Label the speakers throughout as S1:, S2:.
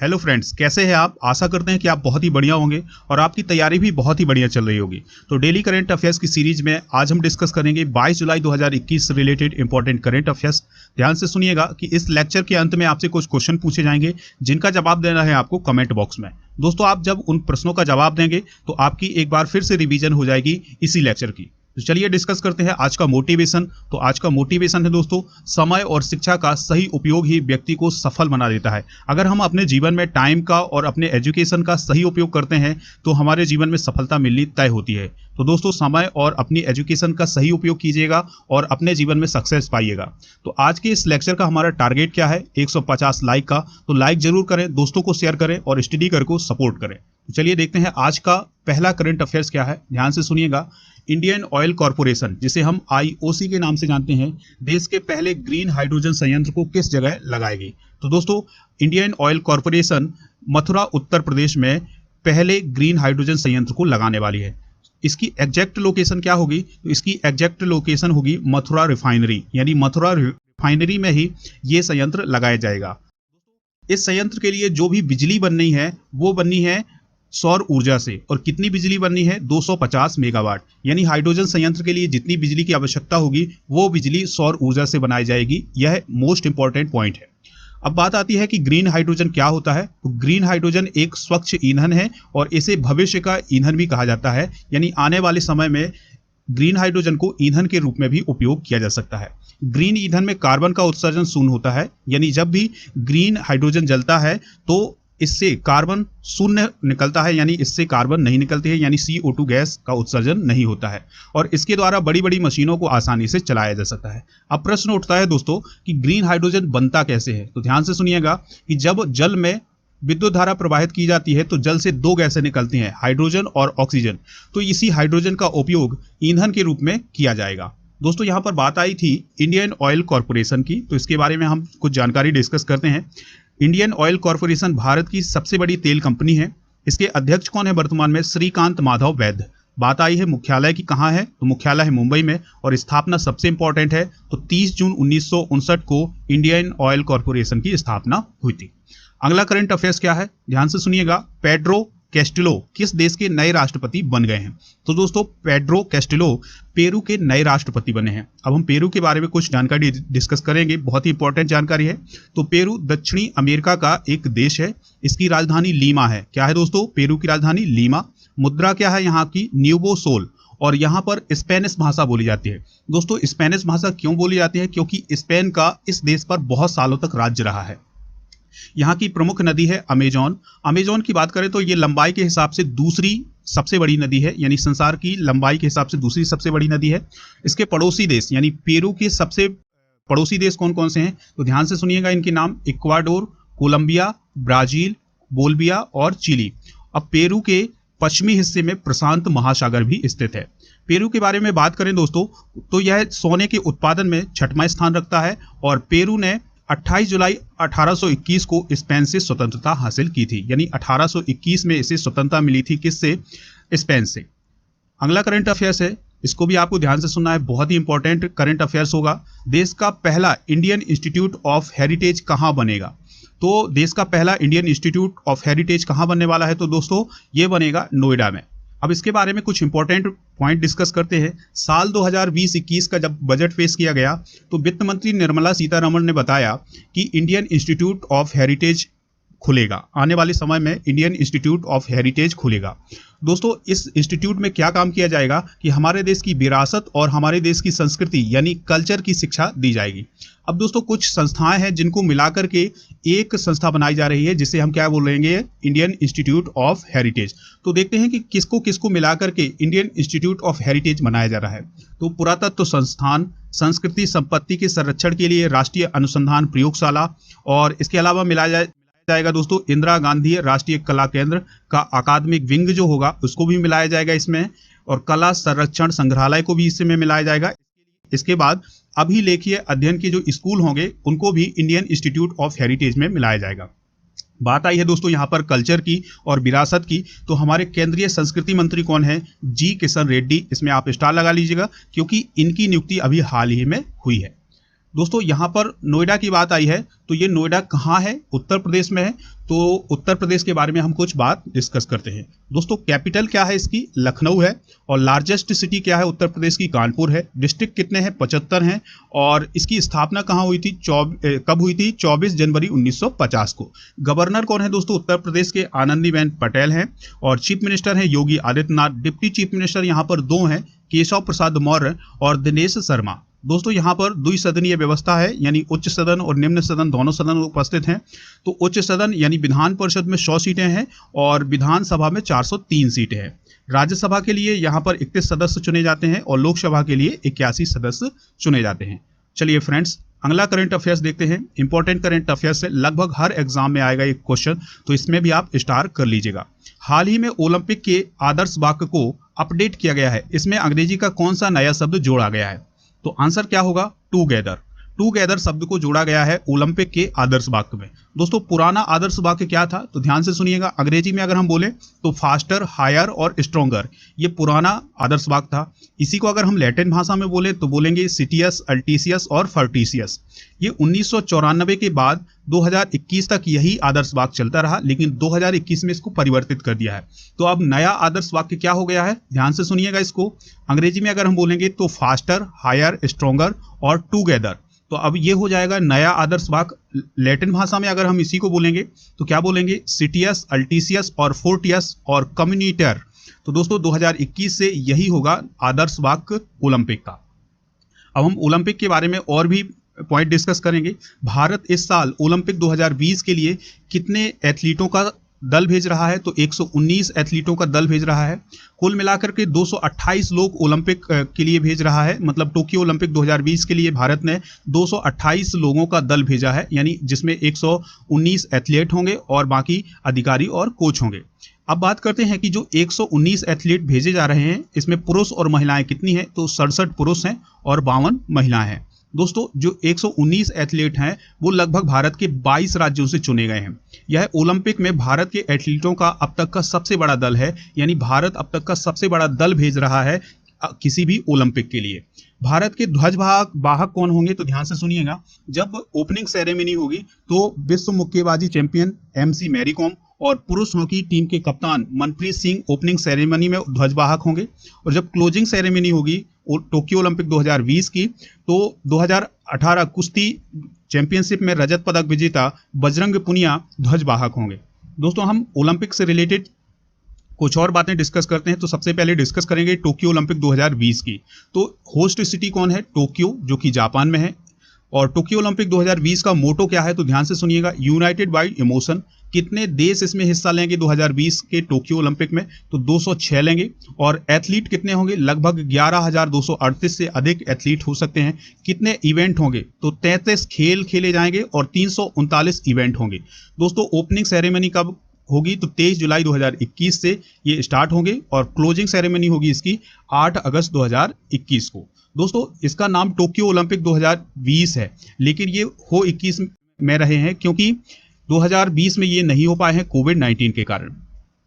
S1: Hello friends, कैसे हैं आप। आशा करते हैं कि आप बहुत ही बढ़िया होंगे और आपकी तैयारी भी बहुत ही बढ़िया चल रही होगी। तो डेली करंट अफेयर्स की सीरीज में आज हम डिस्कस करेंगे 22 जुलाई 2021 से रिलेटेड इंपॉर्टेंट करंट अफेयर्स। ध्यान से सुनिएगा कि इस लेक्चर के अंत में आपसे कुछ क्वेश्चन पूछे जाएंगे जिनका जवाब देना है आपको कमेंट बॉक्स में। दोस्तों, आप जब उन प्रश्नों का जवाब देंगे तो आपकी एक बार फिर से रिवीजन हो जाएगी इसी लेक्चर की। तो चलिए डिस्कस करते हैं आज का मोटिवेशन। तो आज का मोटिवेशन है दोस्तों, समय और शिक्षा का सही उपयोग ही व्यक्ति को सफल बना देता है। अगर हम अपने जीवन में टाइम का और अपने एजुकेशन का सही उपयोग करते हैं तो हमारे जीवन में सफलता मिलनी तय होती है। तो दोस्तों, समय और अपनी एजुकेशन का सही उपयोग कीजिएगा और अपने जीवन में सक्सेस पाइएगा। तो आज के इस लेक्चर का हमारा टारगेट क्या है? 150 लाइक का। तो लाइक जरूर करें, दोस्तों को शेयर करें और स्टडी कर को सपोर्ट करें। तो चलिए देखते हैं आज का पहला करंट अफेयर्स क्या है। ध्यान से सुनिएगा। इंडियन ऑयल कॉर्पोरेशन, जिसे हम आईओसी के नाम से जानते हैं, देश के पहले ग्रीन हाइड्रोजन संयंत्र को किस जगह लगाएगी? तो दोस्तों, Indian oil corporation Mathura Uttar Pradesh में पहले ग्रीन हाइड्रोजन संयंत्र को लगाने वाली है। इसकी एग्जैक्ट लोकेशन क्या होगी? तो इसकी एग्जैक्ट लोकेशन होगी मथुरा रिफाइनरी, यानी मथुरा रिफाइनरी में ही ये संयंत्र लगाया जाएगा। इस संयंत्र के लिए जो भी बिजली बननी है वो बननी है सौर ऊर्जा से। और कितनी बिजली बननी है? 250 मेगावाट। यानी हाइड्रोजन संयंत्र के लिए जितनी बिजली की आवश्यकता होगी वो बिजली सौर ऊर्जा से बनाई जाएगी। यह मोस्ट इंपॉर्टेंट पॉइंट है। अब बात आती है कि ग्रीन हाइड्रोजन क्या होता है। तो ग्रीन हाइड्रोजन एक स्वच्छ ईंधन है और इसे भविष्य का ईंधन भी कहा जाता है। यानी आने वाले समय में ग्रीन हाइड्रोजन को ईंधन के रूप में भी उपयोग किया जा सकता है। ग्रीन ईंधन में कार्बन का उत्सर्जन शून्य होता है। यानी जब भी ग्रीन हाइड्रोजन जलता है तो इससे कार्बन शून्य निकलता है, यानी इससे कार्बन नहीं निकलती है, यानी CO2 गैस का उत्सर्जन नहीं होता है और इसके द्वारा बड़ी बड़ी मशीनों को आसानी से चलाया जा सकता है। अब प्रश्न उठता है दोस्तों कि ग्रीन हाइड्रोजन बनता कैसे है। तो ध्यान से सुनिएगा कि जब जल में विद्युत धारा प्रवाहित की जाती है तो जल से दो गैसें निकलती हैं, हाइड्रोजन और ऑक्सीजन। तो इसी हाइड्रोजन का उपयोग ईंधन के रूप में किया जाएगा। दोस्तों, यहाँ पर बात आई थी इंडियन ऑयल कॉर्पोरेशन की, तो इसके बारे में हम कुछ जानकारी डिस्कस करते हैं। इंडियन ऑयल कॉर्पोरेशन भारत की सबसे बड़ी तेल कंपनी है। इसके अध्यक्ष कौन है वर्तमान में? श्रीकांत माधव वैद्य। बात आई है मुख्यालय की कहाँ है? तो मुख्यालय है मुंबई में और स्थापना सबसे इंपॉर्टेंट है। तो 30 जून 1959 को इंडियन ऑयल कॉर्पोरेशन की स्थापना हुई थी। अगला करंट अफेयर्स क्या है? ध्यान से सुनिएगा। पेड्रो कैस्टिलो किस देश के नए राष्ट्रपति बन गए हैं? तो दोस्तों, पेड्रो कैस्टिलो पेरू के नए राष्ट्रपति बने हैं। अब हम पेरू के बारे में कुछ जानकारी डिस्कस करेंगे, बहुत ही इंपॉर्टेंट जानकारी है। तो पेरू दक्षिणी अमेरिका का एक देश है। इसकी राजधानी लीमा है। क्या है दोस्तों? पेरू की राजधानी लीमा। मुद्रा क्या है यहाँ की? न्यूबो सोल। और यहाँ पर स्पेनिश भाषा बोली जाती है। दोस्तों, स्पेनिश भाषा क्यों बोली जाती है? क्योंकि स्पेन का इस देश पर बहुत सालों तक राज्य रहा है। यहाँ की प्रमुख नदी है अमेजॉन। अमेजॉन की बात करें तो ये लंबाई के हिसाब से दूसरी सबसे बड़ी नदी है, यानी संसार की लंबाई के हिसाब से दूसरी सबसे बड़ी नदी है। इसके पड़ोसी देश यानी पेरू के सबसे पड़ोसी देश कौन कौन से हैं? तो ध्यान से सुनिएगा इनके नाम। इक्वाडोर, कोलंबिया, ब्राजील, बोल्विया और चिली। अब पेरू के पश्चिमी हिस्से में प्रशांत महासागर भी स्थित है। पेरू के बारे में बात करें दोस्तों तो यह सोने के उत्पादन में 6वां स्थान रखता है और पेरू ने 28 जुलाई 1821 को स्पेन से स्वतंत्रता हासिल की थी। यानी 1821 में इसे स्वतंत्रता मिली थी। किससे? स्पेन से। अगला करंट अफेयर्स है, इसको भी आपको ध्यान से सुनना है, बहुत ही इंपॉर्टेंट करंट अफेयर्स होगा। देश का पहला इंडियन इंस्टीट्यूट ऑफ हेरिटेज कहाँ बनेगा? तो देश का पहला इंडियन इंस्टीट्यूट ऑफ हेरिटेज कहाँ बनने वाला है? तो दोस्तों, ये बनेगा नोएडा में। अब इसके बारे में कुछ इंपॉर्टेंट पॉइंट डिस्कस करते हैं। साल 2020-21 का जब बजट पेश किया गया तो वित्त मंत्री निर्मला सीतारमण ने बताया कि इंडियन इंस्टीट्यूट ऑफ हेरिटेज खुलेगा। आने वाले समय में इंडियन इंस्टीट्यूट ऑफ हेरिटेज खुलेगा। दोस्तों, इस इंस्टीट्यूट में क्या काम किया जाएगा कि हमारे देश की विरासत और हमारे देश की संस्कृति यानी कल्चर की शिक्षा दी जाएगी। अब दोस्तों, कुछ संस्थाएं हैं जिनको मिलाकर के एक संस्था बनाई जा रही है जिसे हम क्या बोलेंगे? Indian institute of heritage. तो देखते हैं कि किसको किसको मिलाकर के इंडियन इंस्टीट्यूट ऑफ हेरिटेज बनाया जा रहा है। तो पुरातत्व संस्थान, संस्कृति संपत्ति के संरक्षण के लिए राष्ट्रीय अनुसंधान प्रयोगशाला, और इसके अलावा मिलाया जाएगा दोस्तों इंदिरा गांधी राष्ट्रीय कला केंद्र का अकादमिक विंग जो होगा उसको भी मिलाया जाएगा इसमें, और कला संरक्षण संग्रहालय को भी इसमें मिलाया जाएगा। इसके बाद अभिलेखीय अध्ययन के जो स्कूल होंगे उनको भी इंडियन इंस्टीट्यूट ऑफ हेरिटेज में मिलाया जाएगा। बात आई है दोस्तों यहाँ पर कल्चर की और विरासत की, तो हमारे केंद्रीय संस्कृति मंत्री कौन है? G. किशन रेड्डी। इसमें आप स्टार लगा लीजिएगा क्योंकि इनकी नियुक्ति अभी हाल ही में हुई है। दोस्तों यहाँ पर नोएडा की बात आई है, तो ये नोएडा कहाँ है? उत्तर प्रदेश में है। तो उत्तर प्रदेश के बारे में हम कुछ बात डिस्कस करते हैं। दोस्तों कैपिटल क्या है इसकी? लखनऊ है। और लार्जेस्ट सिटी क्या है उत्तर प्रदेश की? कानपुर है। डिस्ट्रिक्ट कितने हैं? 75 हैं। और इसकी स्थापना कहाँ हुई थी? कब हुई थी? 24 जनवरी 1950 को। गवर्नर कौन है दोस्तों? उत्तर प्रदेश के आनंदीबेन पटेल हैं। और चीफ मिनिस्टर हैं Yogi Adityanath. Deputy chief minister यहाँ पर दो हैं, केशव प्रसाद मौर्य और दिनेश शर्मा। दोस्तों यहाँ पर द्विसदनीय व्यवस्था है, यानी उच्च सदन और निम्न सदन दोनों सदन उपस्थित हैं। तो उच्च सदन यानी विधान परिषद में 100 सीटें हैं और विधानसभा में 403 सीटें हैं। राज्यसभा के लिए यहाँ पर 31 सदस्य चुने जाते हैं और लोकसभा के लिए 81 सदस्य चुने जाते हैं। चलिए फ्रेंड्स, अगला करंट अफेयर्स देखते हैं। इंपॉर्टेंट करंट अफेयर्स से लगभग हर एग्जाम में आएगा एक क्वेश्चन, तो इसमें भी आप स्टार कर लीजिएगा। हाल ही में ओलंपिक के आदर्श वाक्य को अपडेट किया गया है, इसमें अंग्रेजी का कौन सा नया शब्द जोड़ा गया है? तो आंसर क्या होगा? टूगेदर। टूगेदर शब्द को जोड़ा गया है ओलंपिक के आदर्श वाक्य में। दोस्तों पुराना आदर्श वाक्य क्या था? तो ध्यान से सुनिएगा। अंग्रेजी में अगर हम बोले तो फास्टर, हायर और स्ट्रोंगर, ये पुराना आदर्श वाक्य था। इसी को अगर हम लैटिन भाषा में बोले तो बोलेंगे सिटियस, अल्टीसियस और फर्टिसियस। ये 1994 के बाद 2021 तक यही आदर्श वाक्य चलता रहा, लेकिन 2021 में इसको परिवर्तित कर दिया है। तो अब नया आदर्श वाक्य क्या हो गया है? ध्यान से सुनिएगा इसको। अंग्रेजी में अगर हम बोलेंगे तो फास्टर, हायर, स्ट्रोंगर और टूगेदर। तो अब ये हो जाएगा नया आदर्श वाक्य। लैटिन भाषा में अगर हम इसी को बोलेंगे तो क्या बोलेंगे? सिटियस, अल्टीसियस और फोर्टियस और कम्युनिटर। तो दोस्तों 2021 से यही होगा आदर्श वाक्य ओलंपिक का। अब हम ओलंपिक के बारे में और भी पॉइंट डिस्कस करेंगे। भारत इस साल ओलंपिक 2020 के लिए कितने एथलीटों का दल भेज रहा है? तो 119 एथलीटों का दल भेज रहा है। कुल मिलाकर के 228 लोग ओलंपिक के लिए भेज रहा है। मतलब टोक्यो ओलंपिक 2020 के लिए भारत ने 228 लोगों का दल भेजा है, यानी जिसमें 119 एथलीट होंगे और बाकी अधिकारी और कोच होंगे। अब बात करते हैं कि जो 119 एथलीट भेजे जा रहे हैं, इसमें पुरुष और महिलाएं कितनी हैं? तो 67 पुरुष हैं और 52 महिलाएं हैं। दोस्तों जो 119 एथलीट हैं वो लगभग भारत के 22 राज्यों से चुने गए हैं। यह ओलंपिक में भारत के एथलीटों का अब तक का सबसे बड़ा दल है, यानी भारत अब तक का सबसे बड़ा दल भेज रहा है किसी भी ओलंपिक के लिए। भारत के ध्वज वाहक कौन होंगे? तो ध्यान से सुनिएगा। जब ओपनिंग सेरेमनी होगी तो विश्व मुक्केबाजी चैंपियन MC मैरी कॉम और पुरुष हॉकी टीम के कप्तान मनप्रीत सिंह ओपनिंग सेरेमनी में ध्वजवाहक होंगे। और जब क्लोजिंग सेरेमनी होगी टोक्यो ओलंपिक 2020 की, तो 2018 कुश्ती चैंपियनशिप में रजत पदक विजेता बजरंग पुनिया ध्वजवाहक होंगे। दोस्तों हम ओलंपिक से रिलेटेड कुछ और बातें डिस्कस करते हैं। तो सबसे पहले डिस्कस करेंगे टोक्यो ओलंपिक 2020 की। तो होस्ट सिटी कौन है? टोक्यो, जो कि जापान में है। और टोक्यो ओलंपिक 2020 का मोटो क्या है? तो ध्यान से सुनिएगा, यूनाइटेड बाय इमोशन। कितने देश इसमें हिस्सा लेंगे 2020 के टोक्यो ओलंपिक में? तो 206 लेंगे। और एथलीट कितने होंगे? लगभग 11,238 से अधिक एथलीट हो सकते हैं। कितने इवेंट होंगे? तो 33 खेल खेले जाएंगे और 339 इवेंट होंगे। दोस्तों ओपनिंग सेरेमनी कब होगी? तो 23 जुलाई 2021 से ये स्टार्ट होंगे और क्लोजिंग सेरेमनी होगी इसकी 8 अगस्त 2021 को। दोस्तों इसका नाम टोक्यो ओलंपिक 2020 है, लेकिन ये हो 21 में रहे हैं क्योंकि 2020 में ये नहीं हो पाए हैं कोविड-19 के कारण।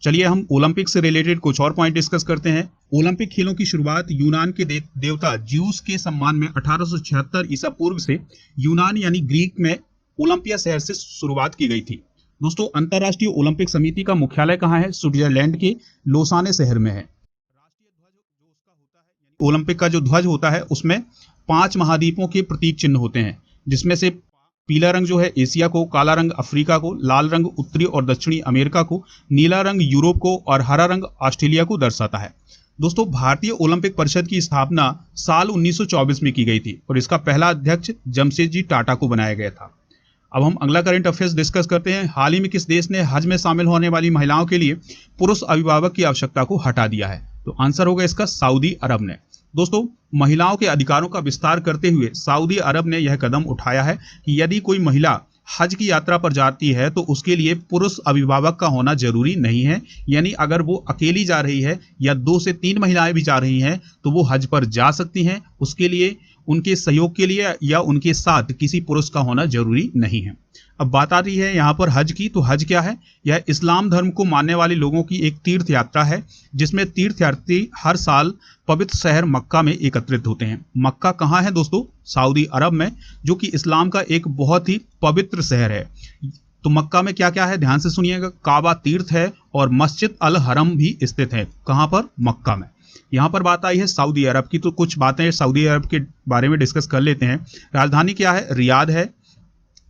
S1: चलिए हम ओलंपिक से रिलेटेड कुछ और पॉइंट डिस्कस करते हैं। ओलंपिक खेलों की शुरुआत यूनान के देवता ज्यूस के सम्मान में 1876 ईसा पूर्व से यूनान यानी ग्रीक में ओलंपिया शहर से शुरुआत की गई थी। दोस्तों अंतर्राष्ट्रीय ओलंपिक समिति का मुख्यालय कहाँ है? स्विट्जरलैंड के लोसाने शहर में है। ओलंपिक का जो ध्वज होता है उसमें 5 महाद्वीपों के प्रतीक चिन्ह होते हैं, जिसमें से पीला रंग जो है एशिया को, काला रंग अफ्रीका को, लाल रंग उत्तरी और दक्षिणी अमेरिका को, नीला रंग यूरोप को और हरा रंग ऑस्ट्रेलिया को दर्शाता है। दोस्तों भारतीय ओलंपिक परिषद की स्थापना साल 1924 में की गई थी और इसका पहला अध्यक्ष जमशेदजी टाटा को बनाया गया था। अब हम अगला करंट अफेयर्स डिस्कस करते हैं। हाल ही में किस देश ने हज में शामिल होने वाली महिलाओं के लिए पुरुष अभिभावक की आवश्यकता को हटा दिया है? तो आंसर होगा इसका सऊदी अरब ने। दोस्तों महिलाओं के अधिकारों का विस्तार करते हुए सऊदी अरब ने यह कदम उठाया है कि यदि कोई महिला हज की यात्रा पर जाती है तो उसके लिए पुरुष अभिभावक का होना जरूरी नहीं है। यानी अगर वो अकेली जा रही है या 2 से 3 महिलाएं भी जा रही हैं तो वो हज पर जा सकती हैं। उसके लिए उनके सहयोग के लिए या उनके साथ किसी पुरुष का होना जरूरी नहीं है। अब बात आ रही है यहाँ पर हज की। तो हज क्या है? यह इस्लाम धर्म को मानने वाले लोगों की एक तीर्थ यात्रा है, जिसमें तीर्थयात्री हर साल पवित्र शहर मक्का में एकत्रित होते हैं। मक्का कहाँ है दोस्तों? सऊदी अरब में, जो कि इस्लाम का एक बहुत ही पवित्र शहर है। तो मक्का में क्या क्या है, ध्यान से सुनिएगा। काबा तीर्थ है और मस्जिद अल हरम भी स्थित है। कहाँ पर? मक्का में। यहाँ पर बात आई है सऊदी अरब की, तो कुछ बातें सऊदी अरब के बारे में डिस्कस कर लेते हैं। राजधानी क्या है? रियाद है।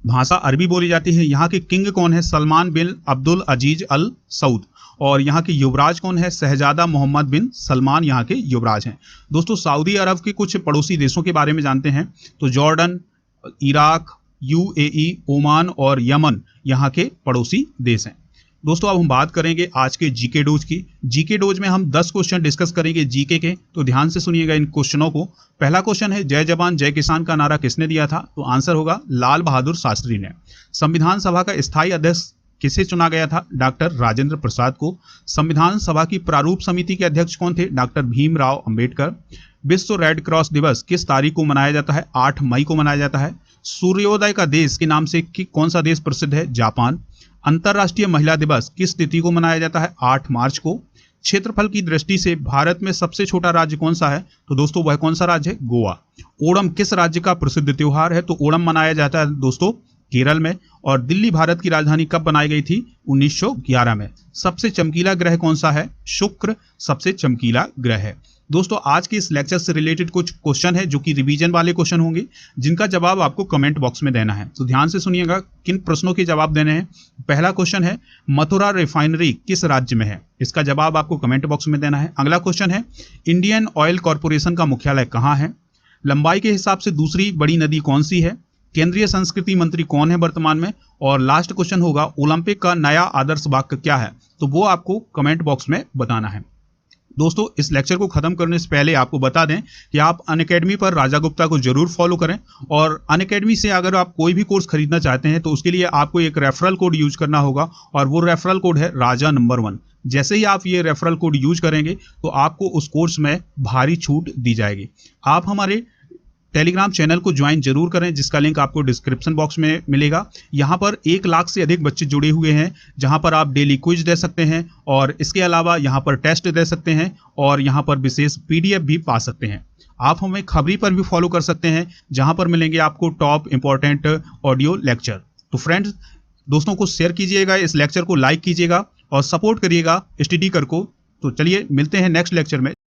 S1: भाषा अरबी बोली जाती है। यहाँ के किंग कौन है? सलमान बिन अब्दुल अजीज अल सऊद। और यहाँ के युवराज कौन है? शहजादा मोहम्मद बिन सलमान यहाँ के युवराज हैं। दोस्तों सऊदी अरब के कुछ पड़ोसी देशों के बारे में जानते हैं। तो जॉर्डन, इराक, यूएई, ओमान और यमन यहाँ के पड़ोसी देश हैं। दोस्तों अब हम बात करेंगे आज के जीके डोज की। जीके डोज में हम 10 क्वेश्चन डिस्कस करेंगे जीके के, तो ध्यान से सुनिएगा इन क्वेश्चनों को। पहला क्वेश्चन है, जय जवान जय किसान का नारा किसने दिया था? तो आंसर होगा लाल बहादुर शास्त्री ने। संविधान सभा का स्थायी अध्यक्ष किसे चुना गया था? डॉक्टर राजेंद्र प्रसाद को। संविधान सभा की प्रारूप समिति के अध्यक्ष कौन थे? डॉक्टर भीमराव अंबेडकर। विश्व रेड क्रॉस दिवस किस तारीख को मनाया जाता है? 8 मई को मनाया जाता है। सूर्योदय का देश के नाम से कौन सा देश प्रसिद्ध है? जापान। अंतर्राष्ट्रीय महिला दिवस किस तिथि को मनाया जाता है? 8 मार्च को। क्षेत्रफल की दृष्टि से भारत में सबसे छोटा राज्य कौन सा है? तो दोस्तों वह कौन सा राज्य है? गोवा। ओणम किस राज्य का प्रसिद्ध त्योहार है? तो ओणम मनाया जाता है दोस्तों केरल में। और दिल्ली भारत की राजधानी कब बनाई गई थी? 1911 में। सबसे चमकीला ग्रह कौन सा है? शुक्र सबसे चमकीला ग्रह है। दोस्तों आज के इस लेक्चर से रिलेटेड कुछ क्वेश्चन है जो कि रिवीजन वाले क्वेश्चन होंगे, जिनका जवाब आपको कमेंट बॉक्स में देना है। तो ध्यान से सुनिएगा किन प्रश्नों के जवाब देने हैं। पहला क्वेश्चन है, मथुरा रिफाइनरी किस राज्य में है? इसका जवाब आपको कमेंट बॉक्स में देना है। अगला क्वेश्चन है, इंडियन ऑयल कॉर्पोरेशन का मुख्यालय कहाँ है? लंबाई के हिसाब से दूसरी बड़ी नदी कौन सी है? केंद्रीय संस्कृति मंत्री कौन है वर्तमान में? और लास्ट क्वेश्चन होगा, ओलंपिक का नया आदर्श वाक्य क्या है? तो वो आपको कमेंट बॉक्स में बताना है। दोस्तों इस लेक्चर को खत्म करने से पहले आपको बता दें कि आप अनअकैडमी पर राजा गुप्ता को जरूर फॉलो करें। और अनअकैडमी से अगर आप कोई भी कोर्स खरीदना चाहते हैं तो उसके लिए आपको एक रेफरल कोड यूज करना होगा, और वो रेफरल कोड है राजा नंबर 1। जैसे ही आप ये रेफरल कोड यूज करेंगे तो आपको उस कोर्स में भारी छूट दी जाएगी। आप हमारे टेलीग्राम चैनल को ज्वाइन जरूर करें, जिसका लिंक आपको डिस्क्रिप्शन बॉक्स में मिलेगा। यहाँ पर 1 लाख से अधिक बच्चे जुड़े हुए हैं, जहाँ पर आप डेली क्विज दे सकते हैं, और इसके अलावा यहाँ पर टेस्ट दे सकते हैं, और यहाँ पर विशेष पीडीएफ भी पा सकते हैं। आप हमें खबरी पर भी फॉलो कर सकते हैं, जहाँ पर मिलेंगे आपको टॉप इंपॉर्टेंट ऑडियो लेक्चर। तो फ्रेंड्स दोस्तों को शेयर कीजिएगा, इस लेक्चर को लाइक कीजिएगा और सपोर्ट करिएगा स्टडी कर को। तो चलिए मिलते हैं नेक्स्ट लेक्चर में।